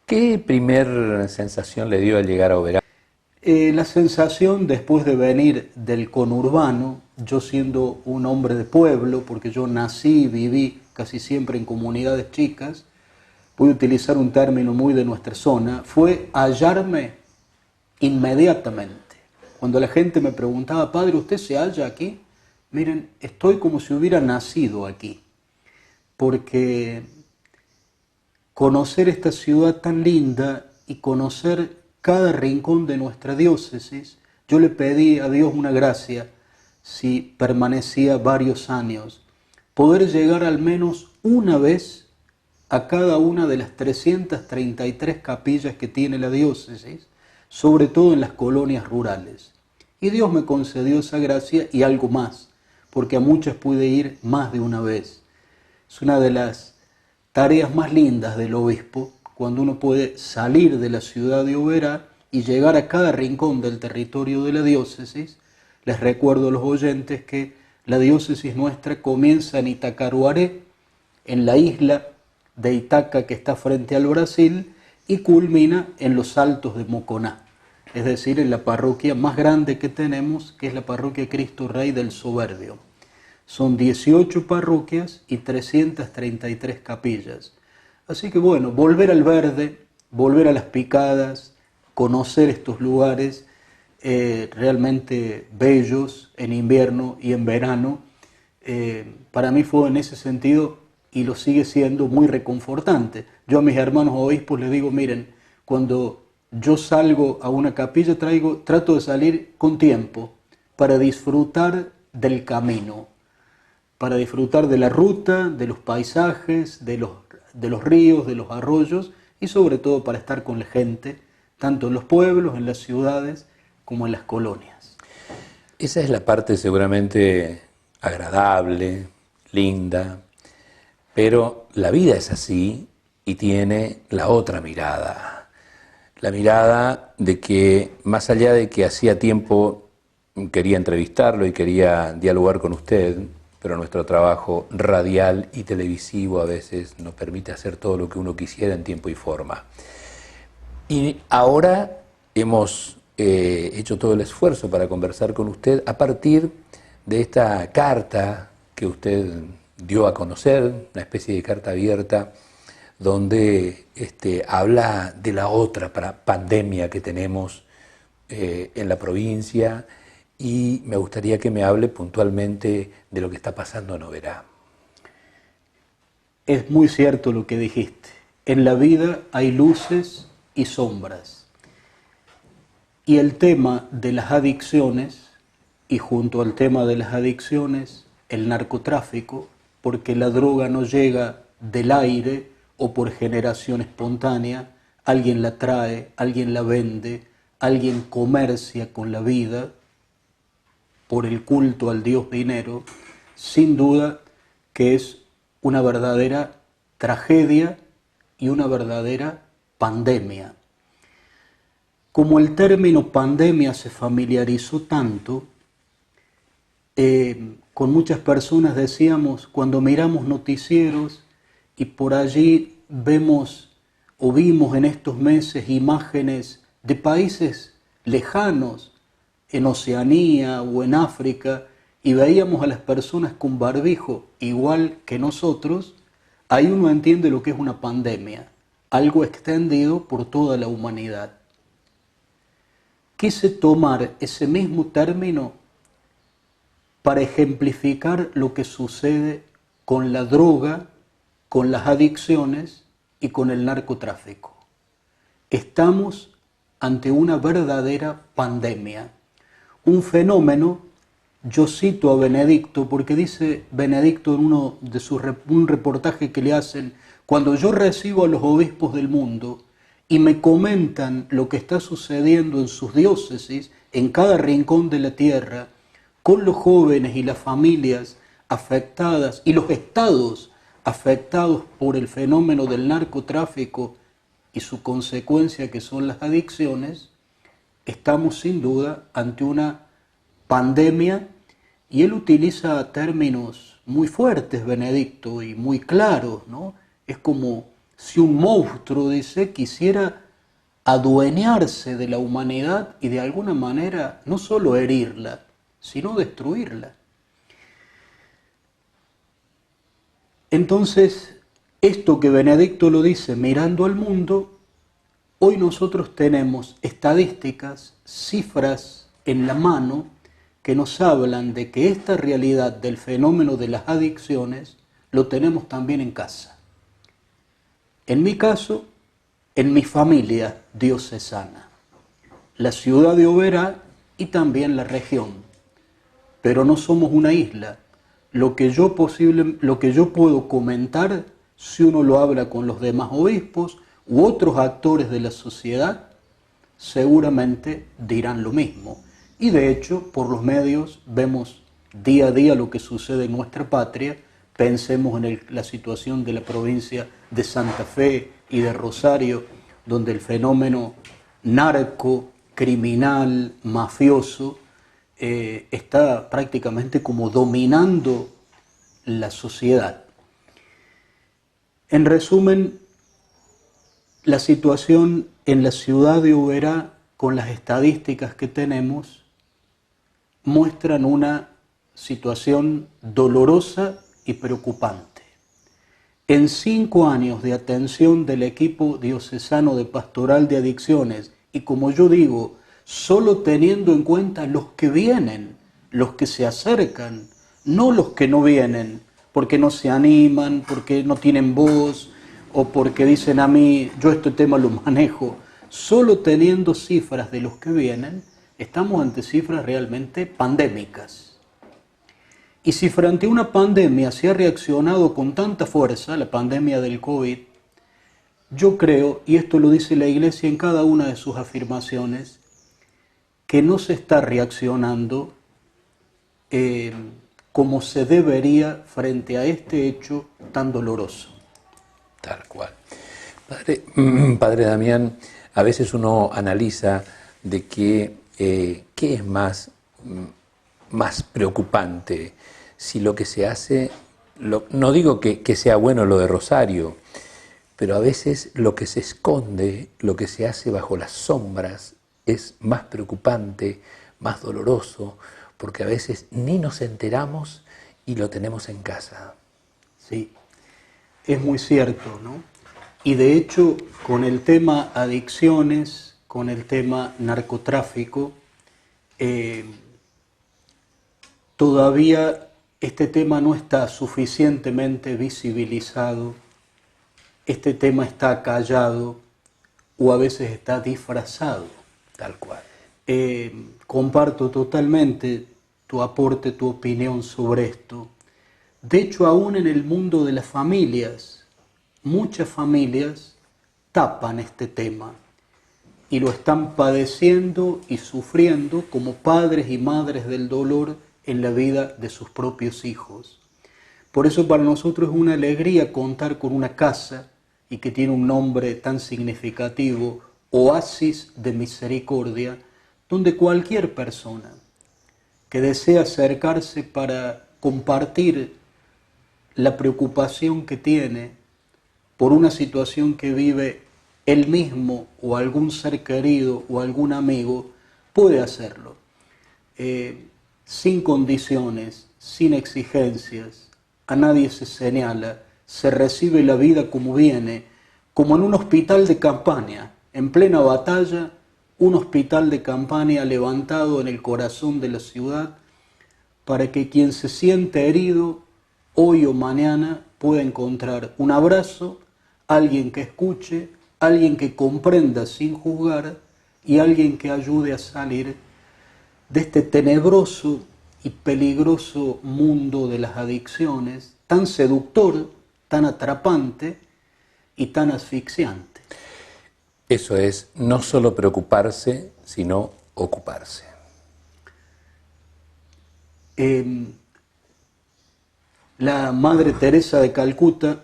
¿Qué primer sensación le dio al llegar a Oberá? La sensación después de venir del conurbano, yo siendo un hombre de pueblo, porque yo nací y viví casi siempre en comunidades chicas, voy a utilizar un término muy de nuestra zona, fue hallarme inmediatamente. Cuando la gente me preguntaba, padre, ¿usted se halla aquí? Miren, estoy como si hubiera nacido aquí, porque conocer esta ciudad tan linda y conocer cada rincón de nuestra diócesis, yo le pedí a Dios una gracia, si permanecía varios años, poder llegar al menos una vez a cada una de las 333 capillas que tiene la diócesis, sobre todo en las colonias rurales. Y Dios me concedió esa gracia y algo más, porque a muchas pude ir más de una vez. Es una de las tareas más lindas del obispo, cuando uno puede salir de la ciudad de Oberá y llegar a cada rincón del territorio de la diócesis. Les recuerdo a los oyentes que la diócesis nuestra comienza en Itacaruaré, en la isla de Itaca que está frente al Brasil, y culmina en los Altos de Moconá, es decir, en la parroquia más grande que tenemos, que es la parroquia Cristo Rey del Soberbio. Son 18 parroquias y 333 capillas. Así que bueno, volver al verde, volver a las picadas, conocer estos lugares realmente bellos en invierno y en verano, para mí fue en ese sentido, y lo sigue siendo, muy reconfortante. Yo a mis hermanos obispos les digo, miren, cuando yo salgo a una capilla trato de salir con tiempo para disfrutar del camino, para disfrutar de la ruta, de los paisajes, de los ríos, de los arroyos, y sobre todo para estar con la gente, tanto en los pueblos, en las ciudades, como en las colonias. Esa es la parte seguramente agradable, linda, pero la vida es así y tiene la otra mirada. La mirada de que, más allá de que hacía tiempo quería entrevistarlo y quería dialogar con usted, pero nuestro trabajo radial y televisivo a veces no permite hacer todo lo que uno quisiera en tiempo y forma. Y ahora hemos hecho todo el esfuerzo para conversar con usted a partir de esta carta que usted dio a conocer, una especie de carta abierta, donde habla de la otra pandemia que tenemos en la provincia, y me gustaría que me hable puntualmente de lo que está pasando en Oberá. Es muy cierto lo que dijiste. En la vida hay luces y sombras. Y el tema de las adicciones, y junto al tema de las adicciones, el narcotráfico, porque la droga no llega del aire o por generación espontánea, alguien la trae, alguien la vende, alguien comercia con la vida por el culto al Dios dinero, sin duda que es una verdadera tragedia y una verdadera pandemia. Como el término pandemia se familiarizó tanto, con muchas personas decíamos, cuando miramos noticieros y por allí vemos o vimos en estos meses imágenes de países lejanos, en Oceanía o en África, y veíamos a las personas con barbijo igual que nosotros, ahí uno entiende lo que es una pandemia, algo extendido por toda la humanidad. Quise tomar ese mismo término para ejemplificar lo que sucede con la droga, con las adicciones y con el narcotráfico. Estamos ante una verdadera pandemia, un fenómeno. Yo cito a Benedicto porque dice Benedicto en un reportaje que le hacen: cuando yo recibo a los obispos del mundo y me comentan lo que está sucediendo en sus diócesis, en cada rincón de la tierra, con los jóvenes y las familias afectadas y los estados afectados por el fenómeno del narcotráfico y su consecuencia que son las adicciones, estamos sin duda ante una pandemia. Y él utiliza términos muy fuertes, Benedicto, y muy claros, ¿no? Es como si un monstruo, dice, quisiera adueñarse de la humanidad y de alguna manera no solo herirla, sino destruirla. Entonces, esto que Benedicto lo dice mirando al mundo, hoy nosotros tenemos estadísticas, cifras en la mano que nos hablan de que esta realidad del fenómeno de las adicciones lo tenemos también en casa. En mi caso, en mi familia diocesana, la ciudad de Oberá y también la región. Pero no somos una isla. Lo que yo puedo comentar, si uno lo habla con los demás obispos u otros actores de la sociedad, seguramente dirán lo mismo. Y de hecho, por los medios vemos día a día lo que sucede en nuestra patria. Pensemos en la situación de la provincia de Santa Fe y de Rosario, donde el fenómeno narco, criminal, mafioso, está prácticamente como dominando la sociedad. En resumen, la situación en la ciudad de Oberá, con las estadísticas que tenemos, muestran una situación dolorosa y preocupante. En 5 años de atención del equipo diocesano de pastoral de adicciones, y como yo digo, solo teniendo en cuenta los que vienen, los que se acercan, no los que no vienen, porque no se animan, porque no tienen voz, o porque dicen a mí, yo este tema lo manejo. Solo teniendo cifras de los que vienen, estamos ante cifras realmente pandémicas. Y si frente a una pandemia se ha reaccionado con tanta fuerza, la pandemia del COVID, yo creo, y esto lo dice la Iglesia en cada una de sus afirmaciones, que no se está reaccionando como se debería frente a este hecho tan doloroso. Tal cual. Padre Damián, a veces uno analiza de qué es más preocupante, si lo que se hace, no digo que sea bueno lo de Rosario, pero a veces lo que se esconde, lo que se hace bajo las sombras, es más preocupante, más doloroso, porque a veces ni nos enteramos y lo tenemos en casa. Sí, es muy cierto, ¿no? Y de hecho, con el tema adicciones, con el tema narcotráfico, todavía este tema no está suficientemente visibilizado, este tema está callado o a veces está disfrazado. Tal cual. Comparto totalmente tu aporte, tu opinión sobre esto. De hecho, aún en el mundo de las familias, muchas familias tapan este tema y lo están padeciendo y sufriendo como padres y madres del dolor en la vida de sus propios hijos. Por eso para nosotros es una alegría contar con una casa y que tiene un nombre tan significativo, Oasis de Misericordia, donde cualquier persona que desea acercarse para compartir la preocupación que tiene por una situación que vive él mismo o algún ser querido o algún amigo, puede hacerlo. Sin condiciones, sin exigencias, a nadie se señala, se recibe la vida como viene, como en un hospital de campaña, en plena batalla, un hospital de campaña levantado en el corazón de la ciudad para que quien se siente herido hoy o mañana pueda encontrar un abrazo, alguien que escuche, alguien que comprenda sin juzgar y alguien que ayude a salir de este tenebroso y peligroso mundo de las adicciones, tan seductor, tan atrapante y tan asfixiante. Eso es, no solo preocuparse, sino ocuparse. La Madre Teresa de Calcuta,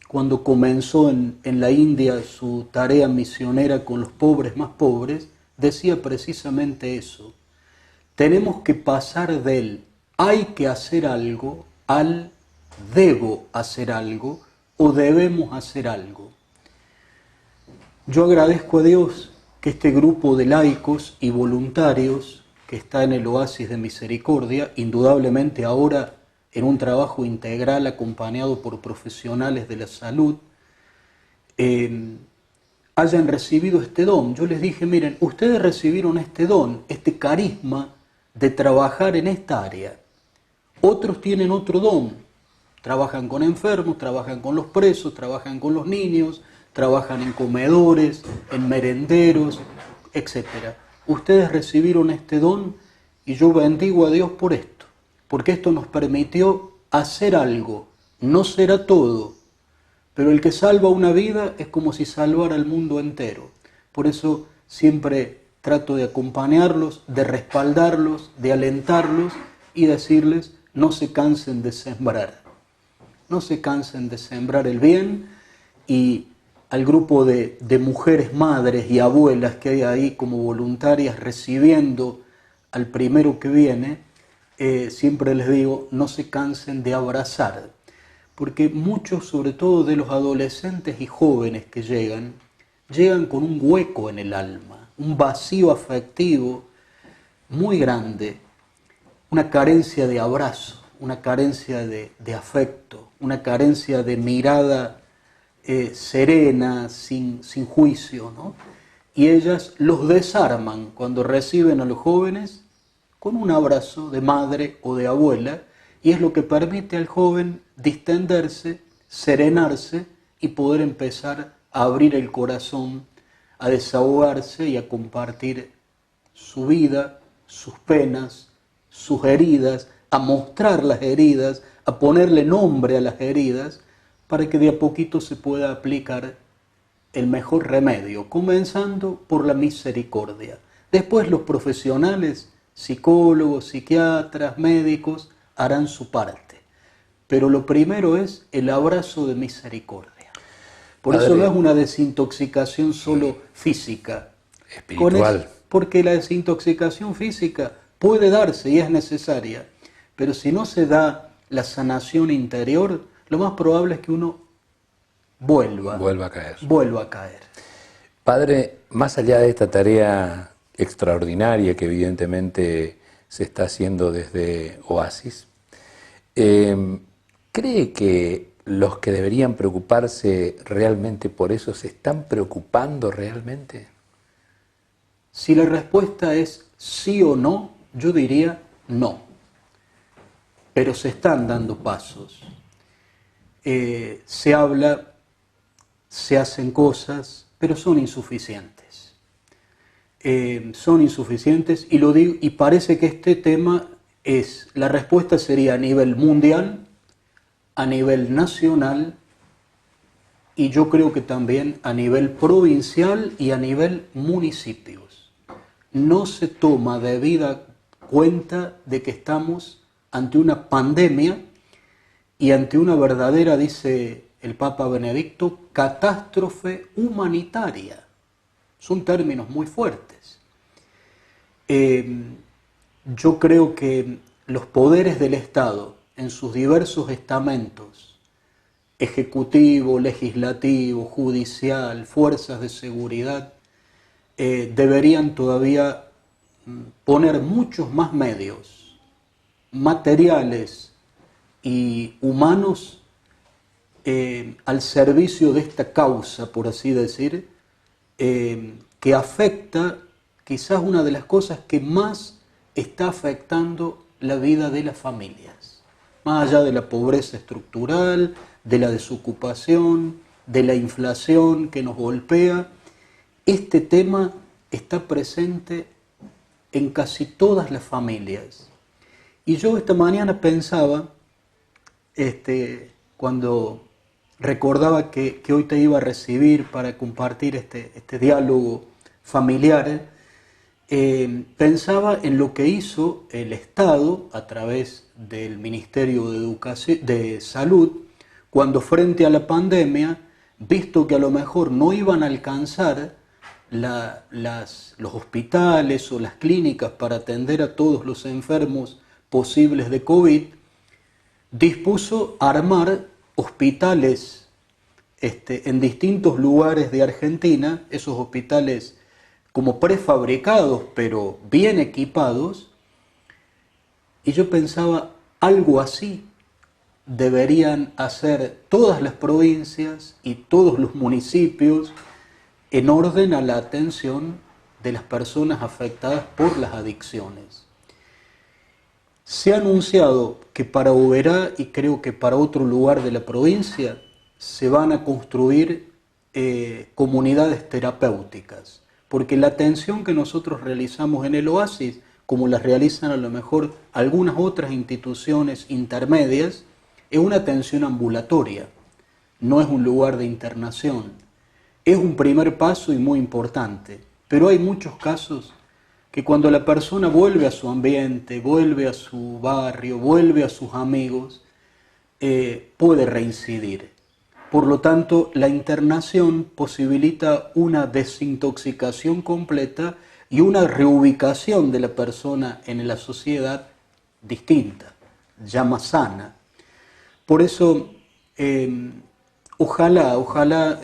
cuando comenzó en la India su tarea misionera con los pobres más pobres, decía precisamente eso. Tenemos que pasar del hay que hacer algo al debo hacer algo o debemos hacer algo. Yo agradezco a Dios que este grupo de laicos y voluntarios que está en el Oasis de Misericordia, indudablemente ahora en un trabajo integral acompañado por profesionales de la salud, hayan recibido este don. Yo les dije, miren, ustedes recibieron este don, este carisma de trabajar en esta área. Otros tienen otro don, trabajan con enfermos, trabajan con los presos, trabajan con los niños, trabajan en comedores, en merenderos, etc. Ustedes recibieron este don y yo bendigo a Dios por esto, porque esto nos permitió hacer algo. No será todo, pero el que salva una vida es como si salvara al mundo entero. Por eso siempre trato de acompañarlos, de respaldarlos, de alentarlos y decirles, no se cansen de sembrar. No se cansen de sembrar el bien. Y al grupo de mujeres madres y abuelas que hay ahí como voluntarias recibiendo al primero que viene, siempre les digo, no se cansen de abrazar, porque muchos, sobre todo de los adolescentes y jóvenes que llegan con un hueco en el alma, un vacío afectivo muy grande, una carencia de abrazo, una carencia de afecto, una carencia de mirada serena, sin juicio, ¿no? Y ellas los desarman cuando reciben a los jóvenes con un abrazo de madre o de abuela, y es lo que permite al joven distenderse, serenarse y poder empezar a abrir el corazón, a desahogarse y a compartir su vida, sus penas, sus heridas, a mostrar las heridas, a ponerle nombre a las heridas, para que de a poquito se pueda aplicar el mejor remedio, comenzando por la misericordia. Después los profesionales, psicólogos, psiquiatras, médicos, harán su parte. Pero lo primero es el abrazo de misericordia. Por eso no es una desintoxicación solo física. Espiritual. Porque la desintoxicación física puede darse y es necesaria, pero si no se da la sanación interior, lo más probable es que uno vuelva a caer. Padre, más allá de esta tarea extraordinaria que evidentemente se está haciendo desde Oasis, ¿cree que los que deberían preocuparse realmente por eso se están preocupando realmente? Si la respuesta es sí o no, yo diría no. Pero se están dando pasos. Se habla, se hacen cosas, pero son insuficientes. Son insuficientes y lo digo, y parece que este tema la respuesta sería a nivel mundial, a nivel nacional y yo creo que también a nivel provincial y a nivel municipios. No se toma debida cuenta de que estamos ante una pandemia y ante una verdadera, dice el Papa Benedicto, catástrofe humanitaria. Son términos muy fuertes. Yo creo que los poderes del Estado, en sus diversos estamentos, ejecutivo, legislativo, judicial, fuerzas de seguridad, deberían todavía poner muchos más medios materiales y humanos al servicio de esta causa, por así decir, que afecta quizás una de las cosas que más está afectando la vida de las familias, más allá de la pobreza estructural, de la desocupación, de la inflación que nos golpea. Este tema está presente en casi todas las familias. Y yo esta mañana pensaba, cuando recordaba que hoy te iba a recibir para compartir este diálogo familiar, pensaba en lo que hizo el Estado a través del Ministerio de Salud, cuando frente a la pandemia, visto que a lo mejor no iban a alcanzar los hospitales o las clínicas para atender a todos los enfermos posibles de COVID, dispuso armar hospitales en distintos lugares de Argentina, esos hospitales como prefabricados, pero bien equipados, y yo pensaba, algo así deberían hacer todas las provincias y todos los municipios en orden a la atención de las personas afectadas por las adicciones. Se ha anunciado que para Oberá y creo que para otro lugar de la provincia se van a construir comunidades terapéuticas, porque la atención que nosotros realizamos en el Oasis, como la realizan a lo mejor algunas otras instituciones intermedias, es una atención ambulatoria, no es un lugar de internación. Es un primer paso y muy importante, pero hay muchos casos que cuando la persona vuelve a su ambiente, vuelve a su barrio, vuelve a sus amigos, puede reincidir. Por lo tanto, la internación posibilita una desintoxicación completa y una reubicación de la persona en la sociedad distinta, ya más sana. Por eso, ojalá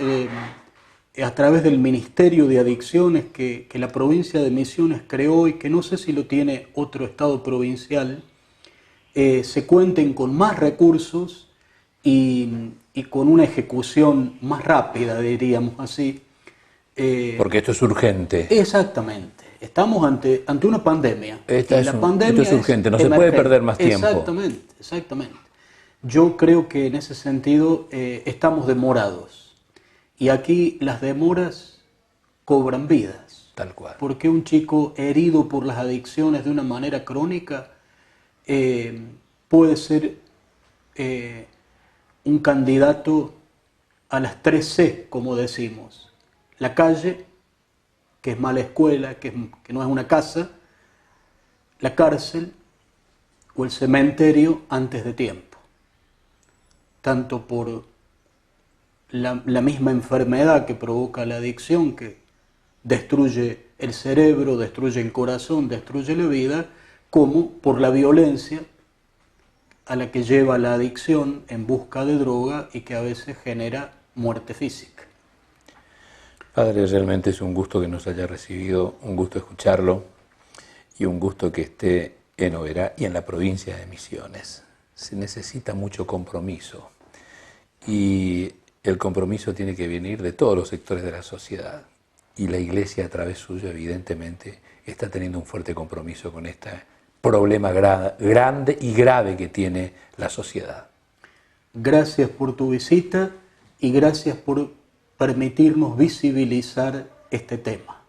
a través del Ministerio de Adicciones que la provincia de Misiones creó y que no sé si lo tiene otro estado provincial, se cuenten con más recursos y con una ejecución más rápida, diríamos así. Porque esto es urgente. Exactamente. Estamos ante una pandemia. Esto es urgente, no se puede perder más tiempo. Exactamente. Yo creo que en ese sentido estamos demorados. Y aquí las demoras cobran vidas. Tal cual. Porque un chico herido por las adicciones de una manera crónica puede ser un candidato a las 3C, como decimos. La calle, que es mala escuela, que no es una casa, la cárcel o el cementerio antes de tiempo. Tanto por la misma enfermedad que provoca la adicción, que destruye el cerebro, destruye el corazón, destruye la vida, como por la violencia a la que lleva la adicción en busca de droga y que a veces genera muerte física. Padre, realmente es un gusto que nos haya recibido, un gusto escucharlo y un gusto que esté en Oberá y en la provincia de Misiones. Se necesita mucho compromiso y el compromiso tiene que venir de todos los sectores de la sociedad y la Iglesia a través suyo evidentemente está teniendo un fuerte compromiso con este problema grande y grave que tiene la sociedad. Gracias por tu visita y gracias por permitirnos visibilizar este tema.